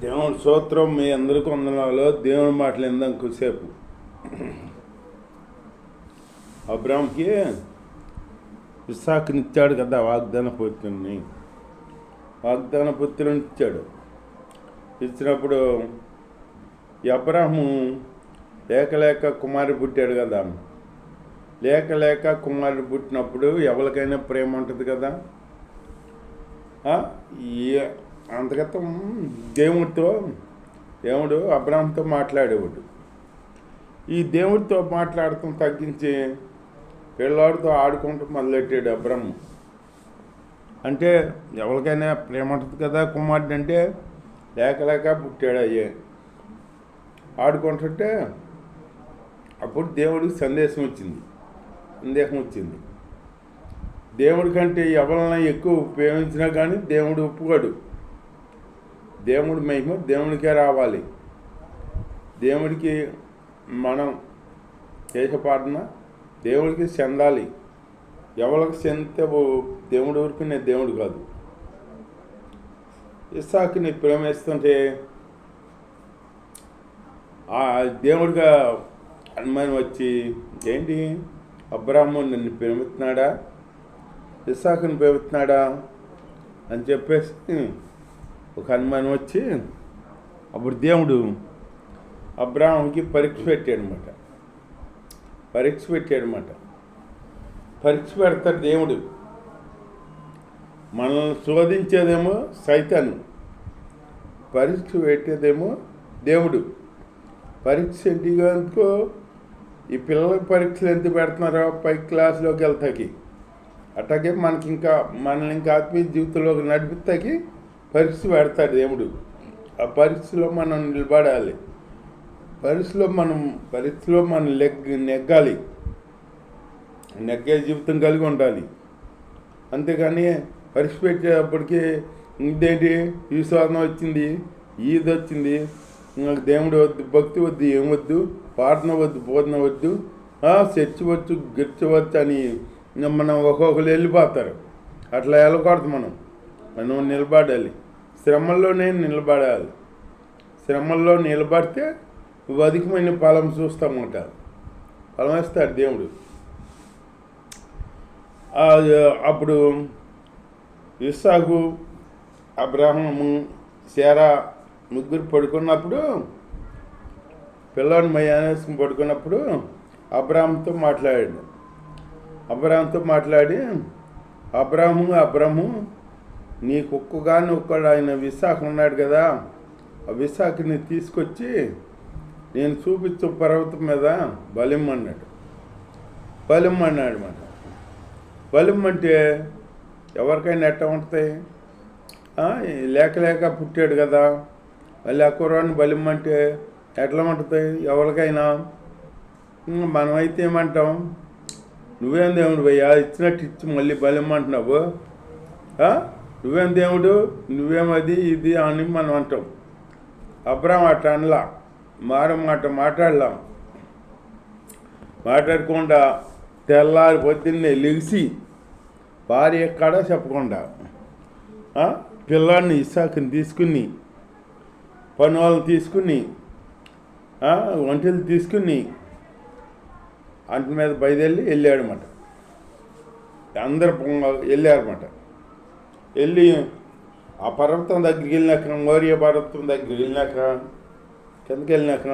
దేవుని స్తోత్రం. మీ అందరికీ వందనాలు. దేవుని మాటలు ఇందాం కొద్దిసేపు. అబ్రాహాంకి ఇస్సాకునిచ్చాడు కదా, వాగ్దాన పుత్రుని ఇచ్చాడు. ఇచ్చినప్పుడు అబ్రాహాము లేక కుమారుడు పుట్టాడు కదా. లేక కుమారుడు పుట్టినప్పుడు ఎవరికైనా ప్రేమ ఉంటుంది కదా. అంతగతం దేవుడు అబ్రాహాంతో మాట్లాడేవాడు. ఈ దేవుడితో మాట్లాడటం తగ్గించి పిల్లాడితో ఆడుకుంటూ మొదలెట్టాడు అబ్రాహాము. అంటే ఎవరికైనా ప్రేమ ఉంటుంది కదా. కుమారుడు అంటే లేక పుట్టాడు. ఆడుకుంటుంటే అప్పుడు దేవుడికి సందేహం వచ్చింది. దేవుడి కంటే ఎవరైనా ఎక్కువ ప్రేమించినా కానీ దేవుడు ఒప్పుకోడు. దేవుడి మహిమ దేవుడికే రావాలి. దేవుడికి మనం చేసే ప్రార్థన దేవుడికి చెందాలి. ఎవరికి చెందితే దేవుడి ఊరుకునే దేవుడు కాదు. ఇస్సాకుని ప్రేమిస్తుంటే దేవుడిగా అనుమానం వచ్చి, ఏంటి అబ్రాహాము నన్ను ప్రేమిస్తున్నాడా, ఇస్సాకుని ప్రేమిస్తున్నాడా అని చెప్పేసి ఒక అనుమానం వచ్చి అప్పుడు దేవుడు అబ్రాహాంకి పరీక్ష పెట్టాడనమాట. పరీక్ష పెడతాడు దేవుడు. మనల్ని శోధించేదేమో సైతాను, పరీక్ష పెట్టేదేమో దేవుడు. పరీక్ష ఎందుకో ఈ పిల్లలకి పరీక్షలు ఎందుకు పెడుతున్నారో పై క్లాసులోకి వెళ్తాకి, అట్లాగే మనల్ని ఇంకా ఆత్మీయ జీవితంలోకి నడిపిస్తాకి పరీక్ష పెడతాడు దేవుడు. ఆ పరీక్షలో మనం నిలబడాలి. పరీక్షలో మనం నెగ్గాలి. నెగ్గే జీవితం కలిగి ఉండాలి. అంతేగాని పరీక్ష పెట్టేటప్పటికి ఇదేంటి ఈ శోధన వచ్చింది, ఈది వచ్చింది, దేవుడు వద్దు, భక్తి వద్దు, ఏం వద్దు, ప్రార్థన వద్దు, బోధన వద్దు, చర్చి వచ్చు, గిర్చవచ్చు అని మనం ఒక్కొక్కరు వెళ్ళిపోతారు. అట్లా వెళ్ళకూడదు. మనం నిలబడాలి. శ్రమల్లోనే నిలబడాలి. శ్రమల్లో నిలబడితే అధికమైన ఫలం చూస్తామట. ఫలం వేస్తాడు దేవుడు. అప్పుడు ఇస్సాకు, అబ్రాహాము, శారా ముగ్గురు పడుకున్నప్పుడు, పిల్లని మయానేసుకుని పడుకున్నప్పుడు అబ్రాహాముతో మాట్లాడి అబ్రాహము నీకు ఒక్కగాని ఆయన ఇస్సాకు ఉన్నాడు కదా, ఆ ఇస్సాకుని తీసుకొచ్చి నేను చూపించు పర్వతం మీద బలిమ్మన్నాడు అన్నమాట. బలిమ్మంటే ఎవరికైనా ఎట్లా ఉంటుంది? లేక పుట్టాడు కదా, మళ్ళీ ఆ కుర్రాన్ని బలిమ్మంటే ఎట్లా ఉంటుంది ఎవరికైనా? మనమైతే ఏమంటాం, నువ్వేం దేవుడు భయ్యా, ఇచ్చినట్టు ఇచ్చి మళ్ళీ బలిమ్మంటున్నావు, నువ్వేం దేవుడు, నువ్వేమది ఇది అని మనం అంటాం. అబ్రాహాము అట్లా అనలా, మాట మాట్లాడకుండా తెల్లారి పొద్దున్నే లెగిసి భార్య ఎక్కడా చెప్పకుండా పిల్లాడిని ఇస్సాకుని తీసుకుని, పని వాళ్ళని తీసుకుని, ఒంటెలు తీసుకుని అంటి మీద బయలుదేరి వెళ్ళాడనమాట. అందరు వెళ్ళారన్నమాట. వెళ్ళి ఆ పర్వతం దగ్గరికి వెళ్ళినాక, మోరియా పర్వతం దగ్గరికి వెళ్ళినాక, కిందకి వెళ్ళినాక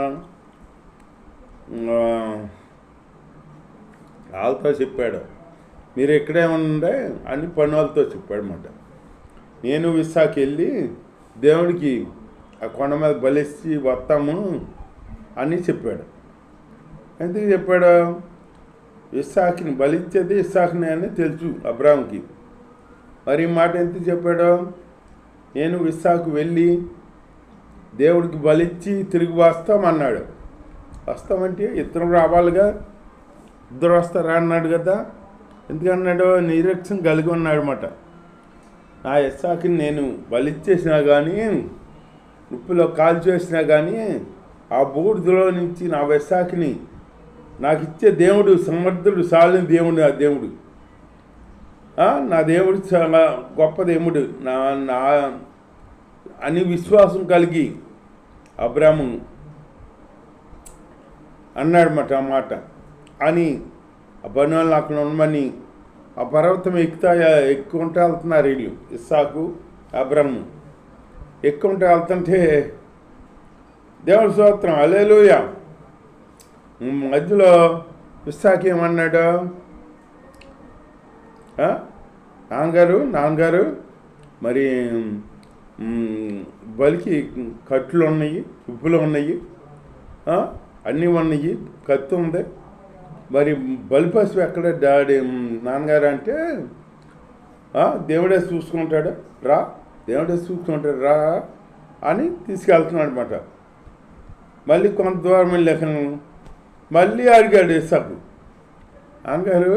వాళ్ళతో చెప్పాడు, మీరు ఎక్కడే ఉండే అని పని వాళ్ళతో చెప్పాడు అన్నమాట. నేను ఇస్సాకు వెళ్ళి దేవుడికి ఆ కొండ మీద బలిచ్చి వస్తాము అని చెప్పాడు. ఎందుకు చెప్పాడు? ఇస్సాకుని బలిచ్చేది ఇస్సాకుని అని తెలుసు అబ్రాహాంకి. మరి ఈ మాట ఎందుకు చెప్పాడు? నేను ఇస్సాకు వెళ్ళి దేవుడికి బలిచ్చి తిరిగి వస్తామన్నాడు. వస్తామంటే ఇద్దరు రావాలిగా, ఇద్దరు వస్తారా అన్నాడు కదా. ఎందుకన్నాడు? నిరీక్షణ కలిగి ఉన్నాడు అన్నమాట. నా ఇస్సాకుని నేను బలిచ్చేసినా కానీ, ఉప్పులో కాల్చేసినా కానీ, ఆ బూడిదలో నుంచి నా ఇస్సాకుని నాకు ఇచ్చే దేవుడు సమర్థుడు, సాలిన దేవుడు. ఆ దేవుడు నా దేవుడు చాలా గొప్ప దేవుడు. అని విశ్వాసం కలిగి అబ్రాము అన్నాడన్నమాట ఆ మాట అని ఆ పనులను అక్కడ ఉండమని ఆ పర్వతం ఎక్కుంటే వెళ్తున్నారు వీళ్ళు ఇస్సాకు అబ్రాము ఎక్కుంటే వెళ్తుంటే దేవుడి స్తోత్రం హల్లెలూయా మధ్యలో ఇస్సాకు ఏమన్నాడు, నాన్నగారు మరి బలికి కట్లు ఉన్నాయి, ఉప్పులు ఉన్నాయి, అన్నీ ఉన్నాయి, కత్తి ఉంది, మరి బలిపశువు ఎక్కడ డాడీ నాన్నగారు అంటే దేవుడే చూసుకుంటాడు రా, దేవుడే చూసుకుంటాడు రా అని తీసుకెళ్తున్నాడు అనమాట. మళ్ళీ కొంత దూరం వెళ్ళాక మళ్ళీ అడిగాడు ఇస్సాకు, నాన్నగారు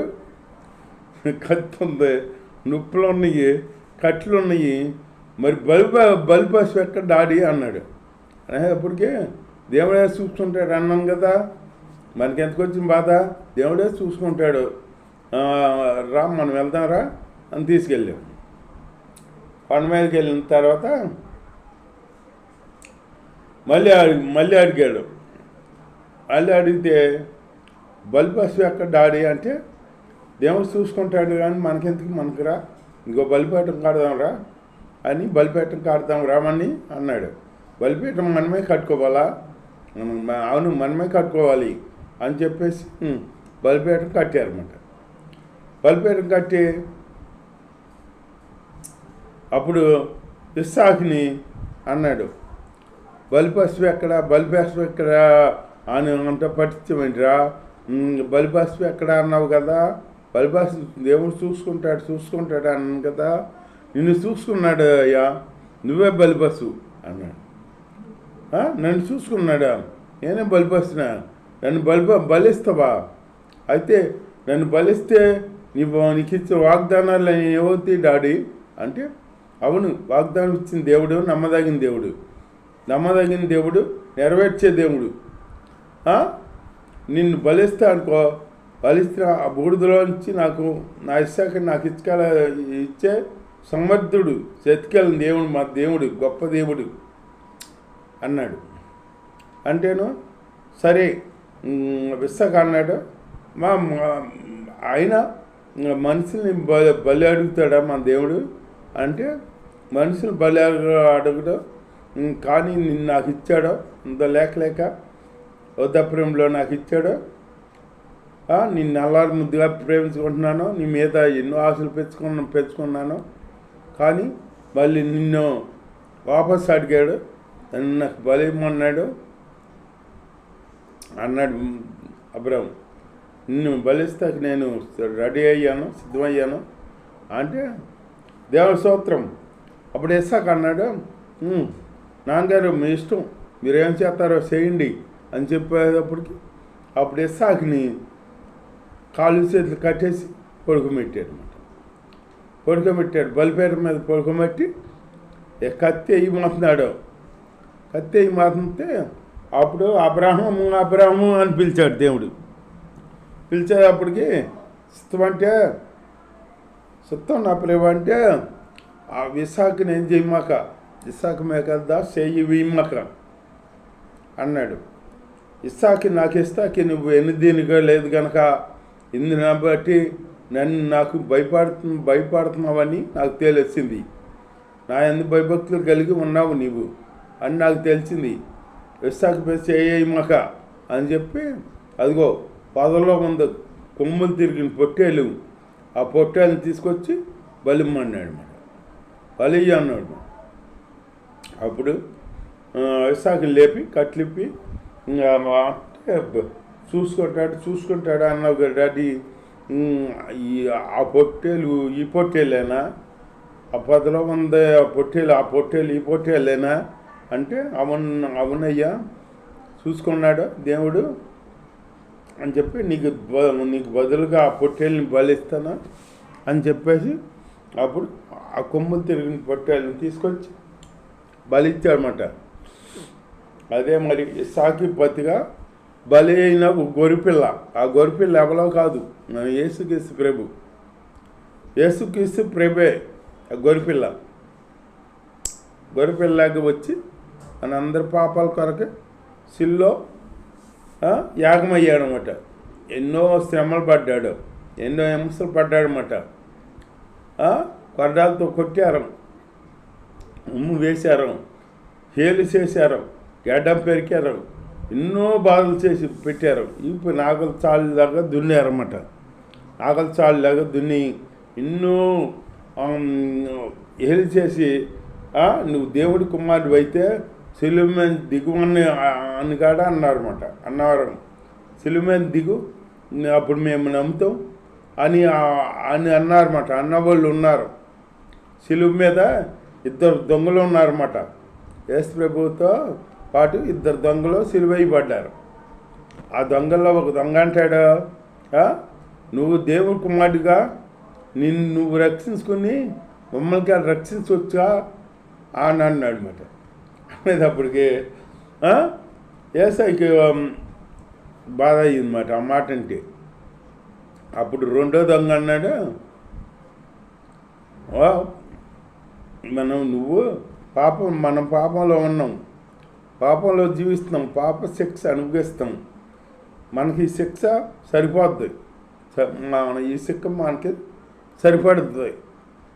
కత్తి ఉంది, నొప్పులు ఉన్నాయి, కట్లు ఉన్నాయి, మరి బలిపశువు ఎక్కడ డాడీ అన్నాడు. అప్పటికే దేవుడే చూసుకుంటాడు అన్నాను కదా, మనకి ఎంతకు వచ్చిన బాధ, దేవుడే చూసుకుంటాడు రా మనం వెళ్దాంరా అని తీసుకెళ్ళాం. కొండ మీదకి వెళ్ళిన తర్వాత మళ్ళీ అడిగాడు. మళ్ళీ అడిగితే బలిపశువు ఎక్కడ డాడీ అంటే దేవుడు చూసుకుంటాడు కానీ మనకెందుకు, మనకు రా, ఇంకో బలిపీఠం కాడదాంరా అని బలిపీఠం కాడదాం రామని అన్నాడు. బలిపీఠం మనమే కట్టుకోవాలా, అవును మనమే కట్టుకోవాలి అని చెప్పేసి బలిపీఠం కట్టారన్నమాట. బలిపీఠం కట్టి అప్పుడు ఇస్సాకుని అన్నాడు, బలిపశువు ఎక్కడ అని అంత పట్టించమేంటిరా, బలిపశువు ఎక్కడ అన్నావు కదా, బలిపశువు దేవుడు చూసుకుంటాడు అన్నాను కదా, నిన్ను చూసుకున్నాడు అయ్యా, నువ్వే బలిపశువు అన్నాడు. నన్ను చూసుకున్నాడా, నేనే బలిపశునా, నన్ను బలిస్తావా, అయితే నన్ను బలిస్తే నీకు ఇచ్చే వాగ్దానాలు ఏమవుతాయి డాడీ అంటే, అవును వాగ్దానం ఇచ్చిన దేవుడు నమ్మదగిన దేవుడు నెరవేర్చే దేవుడు, నిన్ను బలిస్తా అనుకో, బలిస్తే ఆ బూడిదలో నుంచి నా ఇస్సాకు నాకు ఇచ్చే సమర్థుడు చెతికెళ్ళిన దేవుడు, మా దేవుడు గొప్ప దేవుడు అన్నాడు. అంటేను సరే ఇస్సాకు అన్నాడు, ఆయన మనుషుల్ని బలి అడుగుతాడా మన దేవుడు అంటే, మనుషులు బలి అడగడు కానీ నిన్ను నాకు ఇచ్చాడో, ఇంత లేక వృద్ధాప్యంలో నాకు ఇచ్చాడో, నిన్ను అల్లారు ముద్దుగా ప్రేమించుకుంటున్నాను, నీ మీద ఎన్నో ఆశలు పెంచుకున్నాను, కానీ మళ్ళీ నిన్ను వాపస్ అడిగాడు, నన్ను నాకు బలి ఇమ్మన్నాడు అన్నాడు అబ్రాము. నిన్ను బలిస్తాక నేను రెడీ అయ్యాను, సిద్ధమయ్యాను అంటే దేవుడి స్తోత్రం. అప్పుడు ఇస్సాకు అన్నాడు, నాన్నగారు మీ ఇష్టం, మీరేం చేస్తారో చేయండి అని చెప్పేటప్పటికి అప్పుడు ఇస్సాకుని కాళ్ళు చేతులు కట్టేసి పడుకోబెట్టాడు. బలిపీఠం మీద పడుకోబెట్టి కత్తి అయ్యి మాట్లాడితే అప్పుడు అబ్రాహము అని పిలిచాడు దేవుడు. పిలిచేటప్పటికి చిత్తం నా ప్రేమ అంటే ఆ ఇస్సాకుని ఏం చేయమాక, ఇస్సాకు మేకద్దా చెయ్యి వీమ్మక అన్నాడు. ఇస్సాకి నాకు ఇస్తాకి నువ్వు ఎన్నిదినిగా లేదు కనుక ఇందుని బట్టి నాకు భయపడుతున్నావని నాకు తెలిసింది, నా ఎందుకు భయభక్తులు కలిగి ఉన్నావు నీవు అని నాకు తెలిసింది. ఇస్సాకు పేరు చేయమక అని చెప్పి అదిగో పొదలో ముందు కొమ్ములు తిరిగిన పొట్టేలు, ఆ పొట్టేలను తీసుకొచ్చి బలిమ్మన్నాడు, బలి అన్నాడు. అప్పుడు ఇస్సాకుని లేపి కట్లిప్పి చూసుకుంటాడు అన్నావు కదా డాడీ, ఆ పొట్టేలు ఈ పొట్టేలేనా, ఆ పొదలో ఉంది ఆ పొట్టేలు ఈ పొట్టేలేనా అంటే అవునయ్యా చూసుకున్నాడు దేవుడు అని చెప్పి నీకు బదులుగా ఆ పొట్టేళ్ళని బలిస్తాను అని చెప్పేసి అప్పుడు ఆ కొమ్ములు తిరిగిన పొట్టేళ్ళని తీసుకొచ్చి బలిచ్చాడనమాట. అదే మరి ఇస్సాకు పతిగా బలి అయిన గొరిపిల్ల, ఆ గొరిపిల్ల ఎవరో కాదు, యేసుక్రీస్తు ప్రభే ఆ గొరిపిల్ల. గొర్రెపిల్లలాగా వచ్చి మన అందరి పాపాల కొరకు సిల్లో యాగమయ్యాడు అనమాట. ఎన్నో శ్రమలు పడ్డాడు, ఎన్నో హింసలు పడ్డాడనమాట. కొరడాలతో కొట్టారు, ఉమ్ము వేశారు, హేలు చేశారు, గడ్డం పెరికారు, ఎన్నో బాధలు చేసి పెట్టారు. ఇప్పుడు నాగల చాలులాగా దున్నారన్నమాట. నాగల చాలులాగా దున్ని ఎన్నో హేలు చేసి నువ్వు దేవుడి కుమారుడు అయితే సిలువ మీద దిగుమని అని కాడ అన్నారు. సిలువ మీద దిగు, అప్పుడు మేము నమ్ముతాం అని అన్నారన్నమాట. అన్నవాళ్ళు ఉన్నారు. సిలువ మీద ఇద్దరు దొంగలు ఉన్నారన్నమాట. యేసు ప్రభువుతో పాటు ఇద్దరు దొంగలు సిలువైపడ్డారు. ఆ దొంగల్లో ఒక దొంగ అంటాడు, నువ్వు దేవుడి కుమారుడిగా నువ్వు రక్షించుకుని మమ్మల్ని రక్షించవచ్చా అని అన్నాడు అనమాట. అనేటప్పటికి యేసయ్యకి బాధ అయ్యిందన్నమాట ఆ మాట అంటే. అప్పుడు రెండో దొంగ అన్నాడు, మనం పాపంలో ఉన్నాం, పాపంలో జీవిస్తున్నాం, పాప శిక్ష అనుభవిస్తాం, మనకి ఈ శిక్ష సరిపోద్ది, ఈ శిక్ష మనకి సరిపడుతుంది.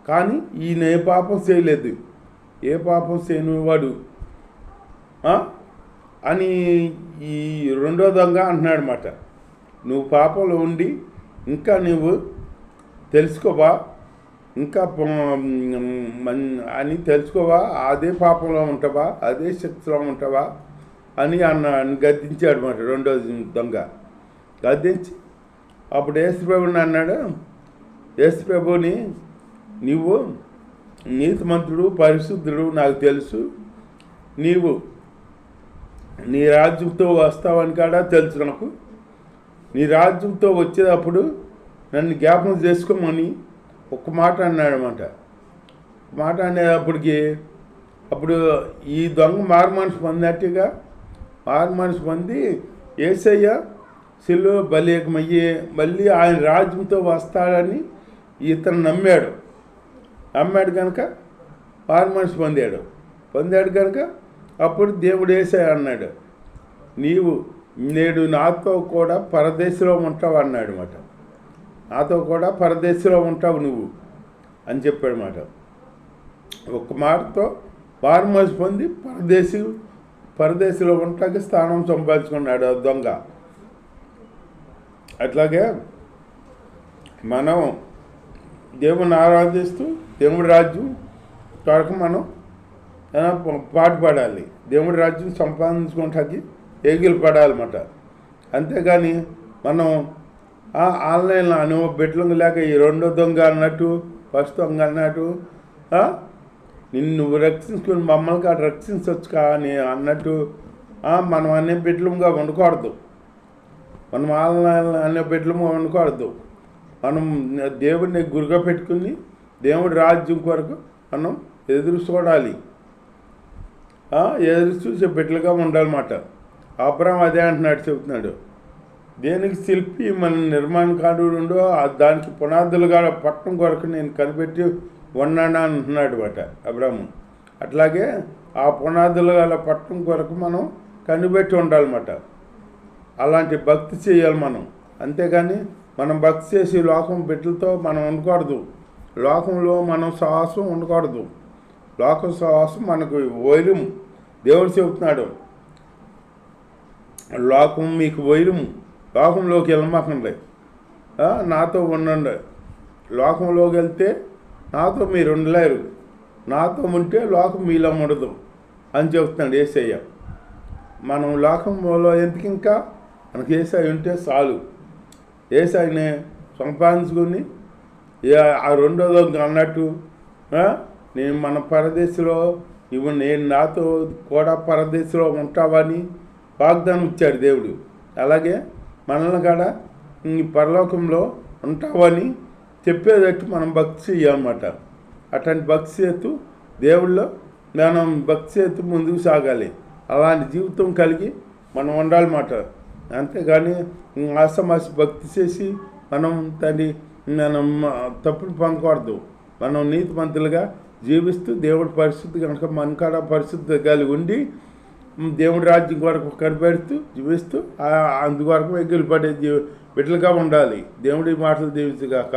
కానీ ఈయన ఏ పాపం చేయలేదు, ఏ పాపం చేయనివాడు అని ఈ రెండో దొంగ అంటున్నాడు అన్నమాట. నువ్వు పాపంలో ఉండి ఇంకా నువ్వు తెలుసుకోవా, ఇంకా అని తెలుసుకోవా, అదే పాపంలో ఉంటావా, అదే శక్తిలో ఉంటావా అని గద్దించాడు అన్నమాట. రెండో దొంగ గద్దించి అప్పుడు యేసుప్రభుని అన్నాడు, యేసుప్రభుని నీవు నీతిమంతుడు, పరిశుద్ధుడు నాకు తెలుసు, నీవు నీ రాజ్యంతో వస్తావని కాడా తెలుసు నాకు. నీ రాజ్యంతో వచ్చేటప్పుడు నన్ను జ్ఞాపకం చేసుకోమని ఒక మాట అన్నాడు అన్నమాట. మాట అనేటప్పటికి అప్పుడు ఈ దొంగ మారు మనసు పొందినట్టుగా మారు మనసు పొంది యేసయ్య సిలువ బలియకమయ్యి మళ్ళీ ఆయన రాజ్యంతో వస్తాడని ఇతను నమ్మాడు కనుక మారు మనసు పొందాడు కనుక అప్పుడు దేవుడు యేసయ్య అన్నాడు, నీవు నేడు నాతో కూడా పరదేశంలో ఉంటావు అన్నాడు అన్నమాట. నాతో కూడా పరదేశంలో ఉంటావు నువ్వు అని చెప్పాడు అన్నమాట. ఒక్క మాటతో మారు మనసు పొంది పరదేశంలో ఉంటాకి స్థానం సంపాదించుకున్నాడు ఆ దొంగ. అట్లాగే మనం దేవుని ఆరాధిస్తూ దేవుడి రాజ్యం కొరకు మనం పాటు పడాలి, దేవుడి రాజ్యం సంపాదించుకోవటానికి ఎగిలి పడాలన్నమాట. అంతేగాని మనం ఆన్లైన్లో అనుభవ బిడ్డలు లేక ఈ రెండో దొంగ అన్నట్టు ఫస్ట్ దొంగ అన్నట్టు నువ్వు రక్షించుకుని మమ్మల్ని రక్షించవచ్చు కానీ అన్నట్టు మనం అనే బిడ్డలుగా ఉండకూడదు. మనం ఆన్లైన్ అనే బిడ్డలుగా ఉండకూడదు. మనం దేవుడిని గురిగా పెట్టుకుని దేవుడి రాజ్యం కొరకు మనం ఎదురు చూడాలి, ఎదురు చూసే బిడ్డలుగా ఉండాలన్నమాట. అబ్రాహాం అదే అంటున్నాడు, చెబుతున్నాడు, దేనికి శిల్పి మన నిర్మాణకారుడు ఉండో దానికి పునాదులుగా పట్టణం కొరకు నేను కనిపెట్టి ఉన్నాను అంటున్నాడు అన్నమాట అబ్రాహాము. అట్లాగే ఆ పునాదులుగా పట్టణం కొరకు మనం కనిపెట్టి ఉండాలన్నమాట. అలాంటి భక్తి చేయాలి మనం. అంతేగాని మనం భక్తి చేసి లోకం బిడ్డలతో మనం ఉండకూడదు, లోకంలో మనం సాహసం ఉండకూడదు. లోక సాహసం మనకు వైరం. దేవుడు చెబుతున్నాడు, లోకం మీకు వైరం, లోకంలోకి వెళ్ళమాకండి, నాతో ఉండండి. లోకంలోకి వెళ్తే నాతో మీరు ఉండలేరు, నాతో ఉంటే లోకం మీలో ఉండదు అని చెబుతున్నాడు యేసయ్య. మనం లోకంలో ఎందుకు ఇంకా మనకి యేసయ్య ఉంటే చాలు. యేసయ్యని సంపాదించుకుని ఆ రెండో దొంగ అన్నట్టు నేను మన పరదేశంలో నేను నాతో కూడా పరదేశంలో ఉంటావని వాగ్దానం ఇచ్చాడు దేవుడు. అలాగే మనల్ని కూడా పరలోకంలో ఉంటావని చెప్పేటట్టు మనం భక్తి చేయాలన్నమాట. అట్లాంటి భక్తి చేస్తూ దేవుళ్ళో మనం భక్తి చేస్తూ ముందుకు సాగాలి. అలాంటి జీవితం కలిగి మనం ఉండాలన్నమాట. అంతేగాని ఆసమాసి భక్తి చేసి మనం తప్పుడు పొందకూడదు. మనం నీతిమంతులుగా జీవిస్తూ దేవుడి పరిస్థితి కనుక మనకాడ పరిస్థితి కలిగి ఉండి దేవుడి రాజ్యం కొరకు కనిపెడుతూ జీవిస్తూ అందుకొరకు ఎగ్గులు పడే బిడ్డలుగా ఉండాలి. దేవుడి మాటలు దీవించుగాక.